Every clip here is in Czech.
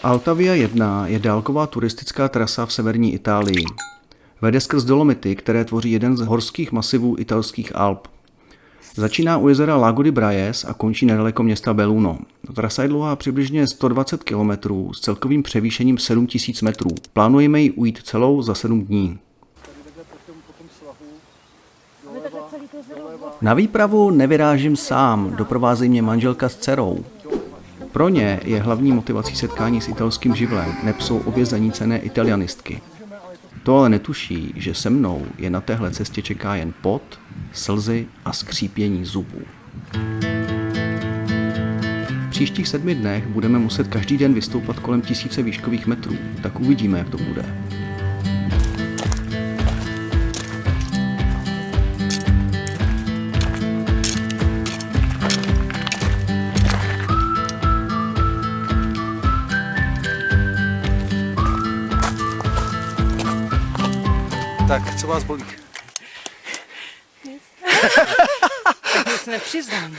Altavia 1 je dálková turistická trasa v severní Itálii. Vede skrz Dolomity, které tvoří jeden z horských masivů italských Alp. Začíná u jezera Lago di Braies a končí nedaleko města Belluno. Trasa je dlouhá přibližně 120 km s celkovým převýšením 7000 metrů. Plánujeme ji ujít celou za 7 dní. Na výpravu nevyrážím sám, doprovázejí mě manželka s dcerou. Pro ně je hlavní motivací setkání s italským živlem, neb jsou obě zanícené italianistky. To ale netuší, že se mnou je na téhle cestě čeká jen pot, slzy a skřípění zubů. V příštích 7 dnech budeme muset každý den vystoupat kolem 1000 výškových metrů, tak uvidíme, jak to bude. Tak, co vás bolí? Nic. Nic nepřiznám.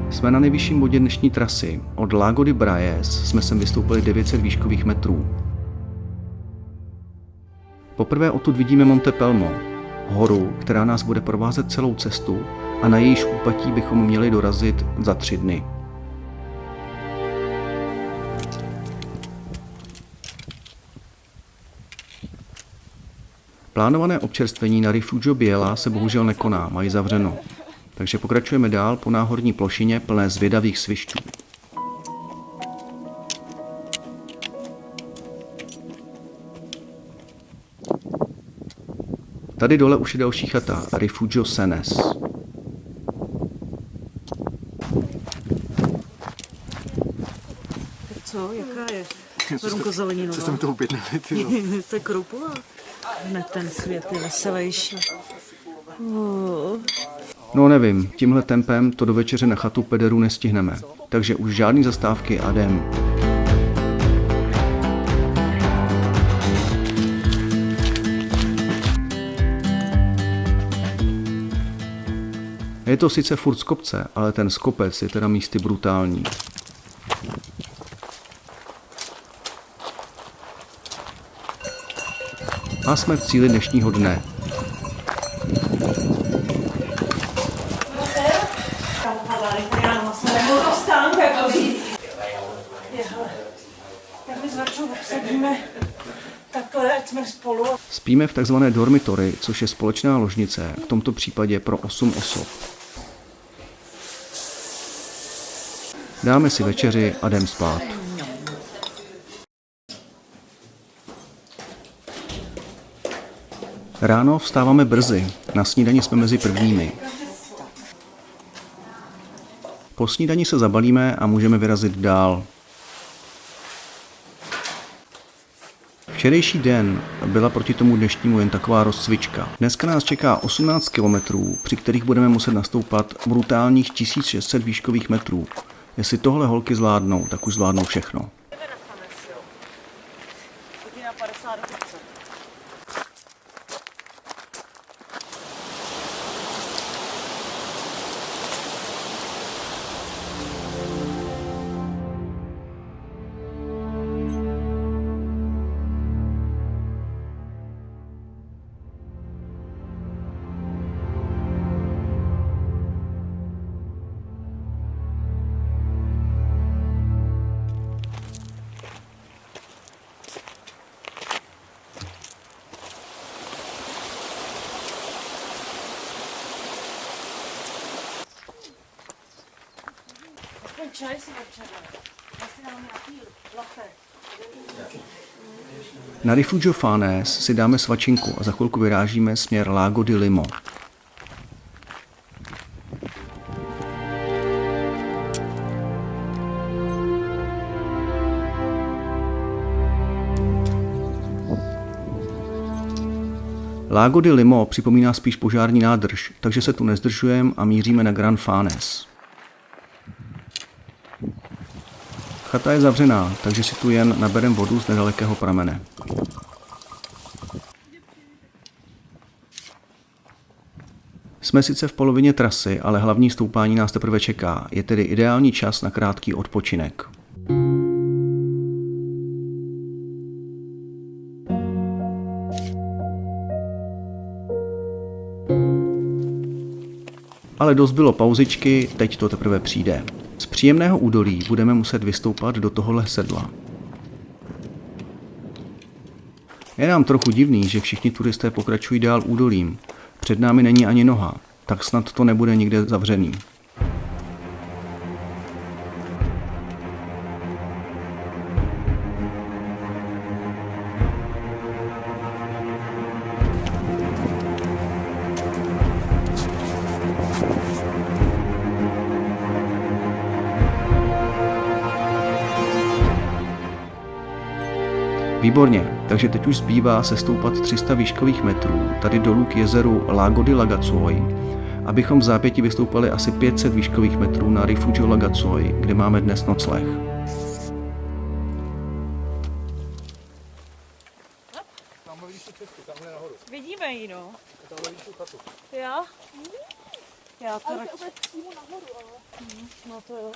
Jsme na nejvyšším bodě dnešní trasy. Od Lago di Braies jsme sem vystoupili 900 výškových metrů. Poprvé odtud vidíme Monte Pelmo, horu, která nás bude provázet celou cestu a na jejíž úpatí bychom měli dorazit za 3 dny. Plánované občerstvení na Rifugio Biela se bohužel nekoná, mají zavřeno. Takže pokračujeme dál po náhorní plošině plné zvědavých svišťů. Tady dole už je další chata, Rifugio Senes. Co? Jaká je? Korunko zeleninová. Co jsme to objednali, ty? To je kroupová. Ne, ten svět je veselější. No nevím, tímhle tempem to do večeře na chatu pederů nestihneme. Takže už žádný zastávky a jdem. Je to sice furt z kopce, ale ten skopec je teda místy brutální. A jsme v cíli dnešního dne. Spíme v takzvané dormitory, což je společná ložnice, v tomto případě pro 8 osob. Dáme si večeři a jdem spát. Ráno vstáváme brzy, na snídani jsme mezi prvními. Po snídani se zabalíme a můžeme vyrazit dál. Včerejší den byla proti tomu dnešnímu jen taková rozcvička. Dneska nás čeká 18 kilometrů, při kterých budeme muset nastoupat brutálních 1600 výškových metrů. Jestli tohle holky zvládnou, tak už zvládnou všechno. čaj si večer. Já si dám nějaký latte. Na Rifugio Fanes si dáme svačinku a za chvilku vyrážíme směr Lago di Limo. Lago di Limo připomíná spíš požární nádrž, takže se tu nezdržujeme a míříme na Gran Fanes. Chata je zavřená, takže si tu jen nabereme vodu z nedalekého pramene. Jsme sice v polovině trasy, ale hlavní stoupání nás teprve čeká. Je tedy ideální čas na krátký odpočinek. Ale dost bylo pauzičky, teď to teprve přijde. Z příjemného údolí budeme muset vystoupat do tohohle sedla. Je nám trochu divný, že všichni turisté pokračují dál údolím. Před námi není ani noha, tak snad to nebude nikde zavřený. Výborně, takže teď už zbývá sestoupat 300 výškových metrů, tady dolů k jezeru Lago di Lagazuoi, abychom v zápětí vystoupali asi 500 výškových metrů na Rifugio Lagazuoi, kde máme dnes nocleh. Vidíme ji, no. Já? Já to tak... No to jo.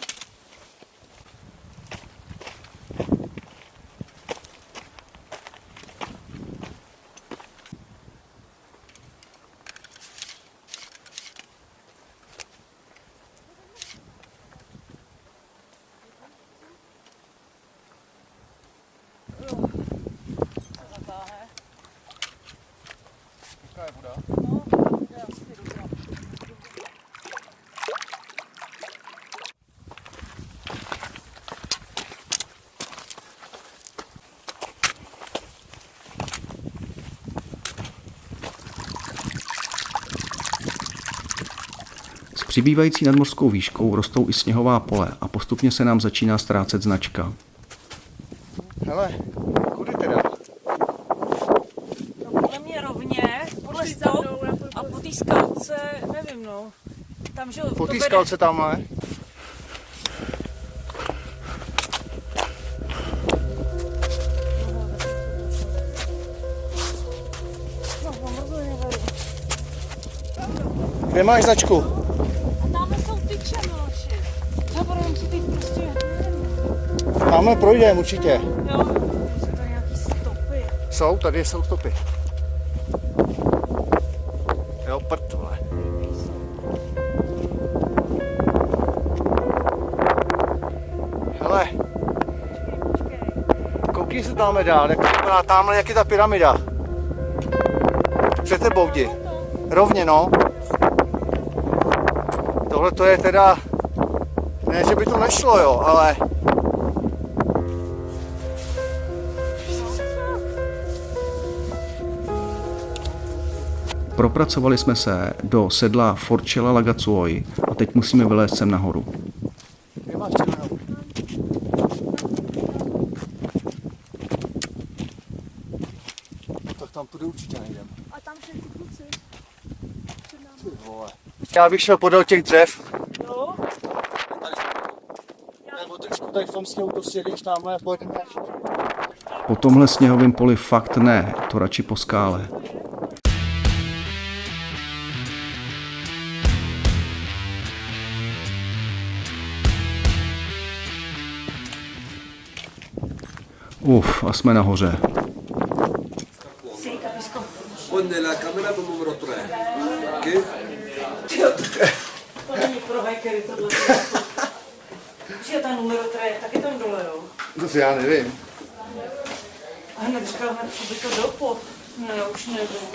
S přibývající nadmořskou výškou rostou i sněhová pole a postupně se nám začíná ztrácet značka. Hele, kudy teda? No podle mě rovně, podle stop a po té skalce, nevím no. Tam, že Po té skalce tamhle? Kde máš značku? A tamhle jsou tyče, Miloši. Zaborujeme si teď prostě. Tamhle projdeme určitě. Jo, jsou tady nějaký stopy. Jsou, tady jsou stopy. Jo, prd, vole. Hele, koukni se tamhle dál, jak vypadá tamhle, jak je ta pyramida. Před tebou jdi. Rovně, no. Tohle to je teda, ne, že by to nešlo, jo, ale Propracovali jsme se do sedla Forcella Lagazuoi a teď musíme vylézt sem nahoru. kde máš červenou? Tak tam tudy určitě nejdem. A tam jsou ty kluci. Ty vole. Já bych šel podél těch dřev. Jo? Nebo trošku tady v tom sněhu to sjedeš tamhle a pojedeme. Po tomhle sněhovém poli fakt ne, to radši po skále. A jsme nahoře. Pon la cámara con número 3. ¿Qué? To není pro hajkery tohle. Že je ta numero 3, tak je tam dole, jo? To já nevím. A hned říkám, co by to dopo. Ne, už nevím.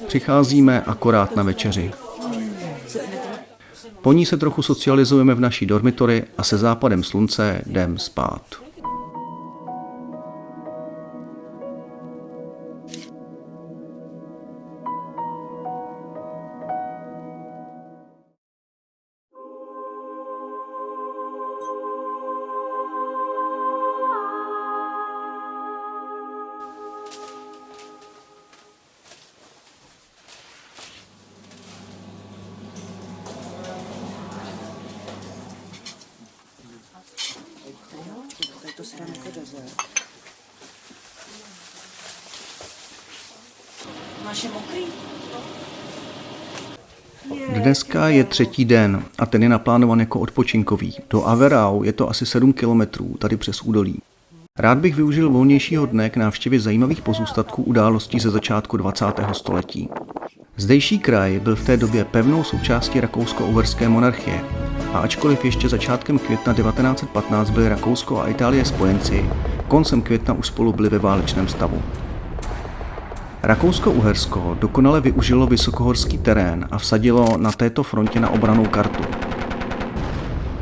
Přicházíme akorát na večeři. Po ní se trochu socializujeme v naší dormitory a se západem slunce jdem spát. To se dá dezert. Máš je mokrý? Dneska je třetí den a ten je naplánovan jako odpočinkový. Do Averau je to asi 7 kilometrů, tady přes údolí. Rád bych využil volnějšího dne k návštěvě zajímavých pozůstatků událostí ze začátku 20. století. Zdejší kraj byl v té době pevnou součástí rakousko-uherské monarchie a ačkoliv ještě začátkem května 1915 byly Rakousko a Itálie spojenci, koncem května už spolu byli ve válečném stavu. Rakousko-Uhersko dokonale využilo vysokohorský terén a vsadilo na této frontě na obrannou kartu.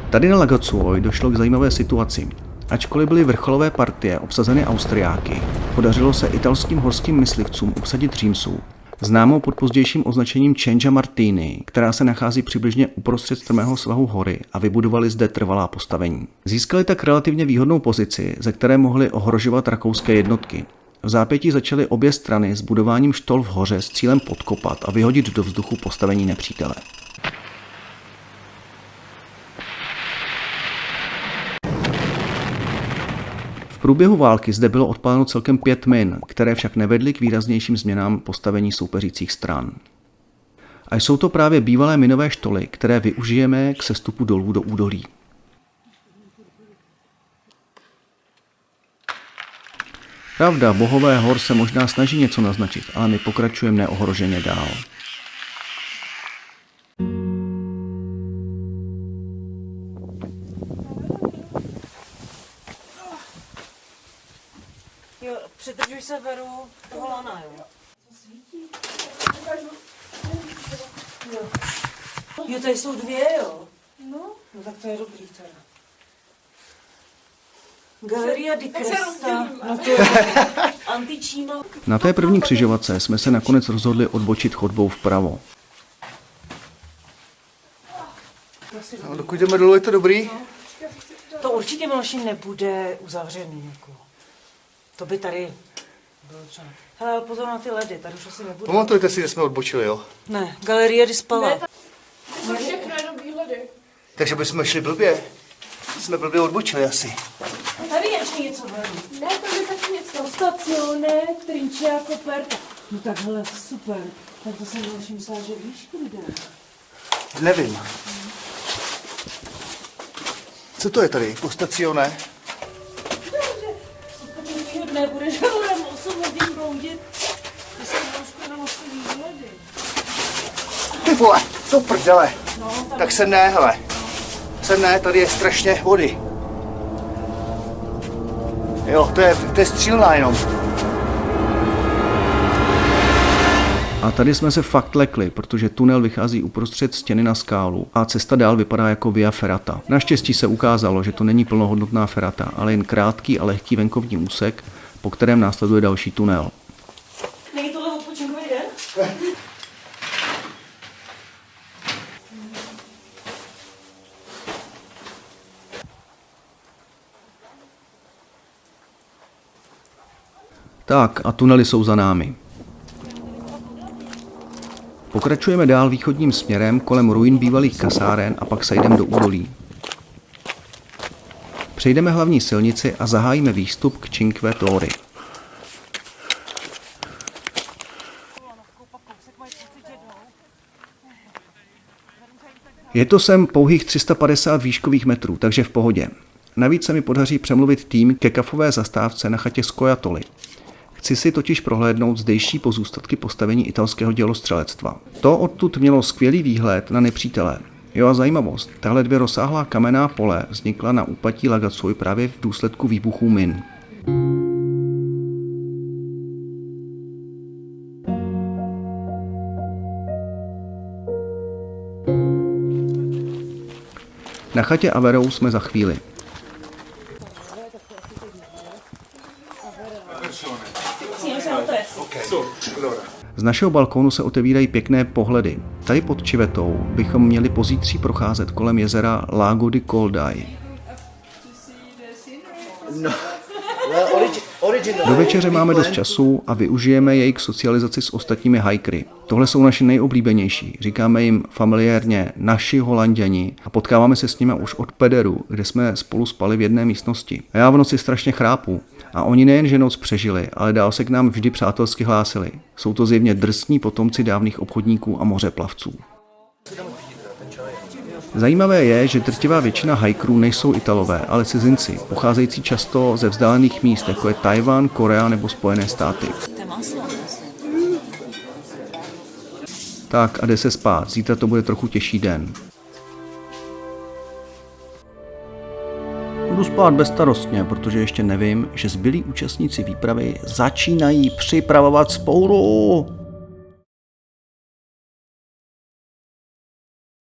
Tady na Lagazuoi došlo k zajímavé situaci. Ačkoliv byly vrcholové partie obsazeny Austriáky, podařilo se italským horským myslivcům obsadit Římsu, známou pod pozdějším označením Cengia Martini, která se nachází přibližně uprostřed strmého svahu hory, a vybudovali zde trvalá postavení. Získali tak relativně výhodnou pozici, ze které mohli ohrožovat rakouské jednotky. V zápětí začaly obě strany s budováním štol v hoře s cílem podkopat a vyhodit do vzduchu postavení nepřítele. V průběhu války zde bylo odpáleno celkem 5 min, které však nevedly k výraznějším změnám postavení soupeřících stran. A jsou to právě bývalé minové štoly, které využijeme k sestupu dolů do údolí. Pravda, bohové hor se možná snaží něco naznačit, ale my pokračujeme neohroženě dál. Jo, přidržuj se, Veru, toho lana, jo. Co svítí? Jo, tady jsou 2, jo. No tak to je dobrý teda. Galeria di Cresta, no to je Anticino. Na té první křižovatce jsme se nakonec rozhodli odbočit chodbou vpravo. No, dokud jdeme dolů, je to dobrý? To určitě Miloši nebude uzavřený, jako. To by tady bylo třeba. Hele, ale pozor na ty ledy, tady už asi nebude. Pamatujte si, že jsme odbočili, jo? Ne, Galeria di Spala. To všechno jenom výhledy. Takže bychom šli blbě. Jsme blbě odbočili asi. Tady je ještě něco, Veru. Ne, to je taky něco. Stazione Trincia Coperta. No tak hele, super. Tak to jsem Miloši myslela, že víš, kudy jde. Nevím. Co to je tady? Postacione? Počkej, dne budeš hodem 8 hodin proudit. Ty se trošku jenom 8 výhledy. Ty vole, to prdele. Tak sem ne, hele. Sem ne, tady je strašně vody. Jo, to je střílná jenom. A tady jsme se fakt lekli, protože tunel vychází uprostřed stěny na skálu a cesta dál vypadá jako via ferrata. Naštěstí se ukázalo, že to není plnohodnotná ferrata, ale jen krátký a lehký venkovní úsek, po kterém následuje další tunel. Není tohle odpočinkový den? Tak a tunely jsou za námi. Pokračujeme dál východním směrem kolem ruin bývalých kasáren a pak sejdeme do údolí. Přejdeme hlavní silnici a zahájíme výstup k Cinque Torri. Je to sem pouhých 350 výškových metrů, takže v pohodě. Navíc se mi podaří přemluvit tým ke kafové zastávce na chatě Scojatoli. Chci si totiž prohlédnout zdejší pozůstatky postavení italského dělostřelectva. To odtud mělo skvělý výhled na nepřítele. Jo a zajímavost, tahle 2 rozsáhlá kamenná pole vznikla na úpatí Lagazuoi právě v důsledku výbuchů min. Na chatě Averou jsme za chvíli. Z našeho balkónu se otevírají pěkné pohledy. Tady pod Čivetou bychom měli pozítří procházet kolem jezera Lago di Coldai. Do večeře máme dost času a využijeme jej k socializaci s ostatními hikery. Tohle jsou naši nejoblíbenější. Říkáme jim familiárně naši Holanděni a potkáváme se s nimi už od Pederu, kde jsme spolu spali v jedné místnosti. A já v noci strašně chrápu. A oni nejen, že noc přežili, ale dál se k nám vždy přátelsky hlásili. Jsou to zjevně drsní potomci dávných obchodníků a mořeplavců. Zajímavé je, že drtivá většina hikerů nejsou Italové, ale cizinci, pocházející často ze vzdálených míst, jako je Tajvan, Korea nebo Spojené státy. Tak a jde se spát, zítra to bude trochu těžší den. Budu spát bezstarostně, protože ještě nevím, že zbylí účastníci výpravy začínají připravovat vzpouru.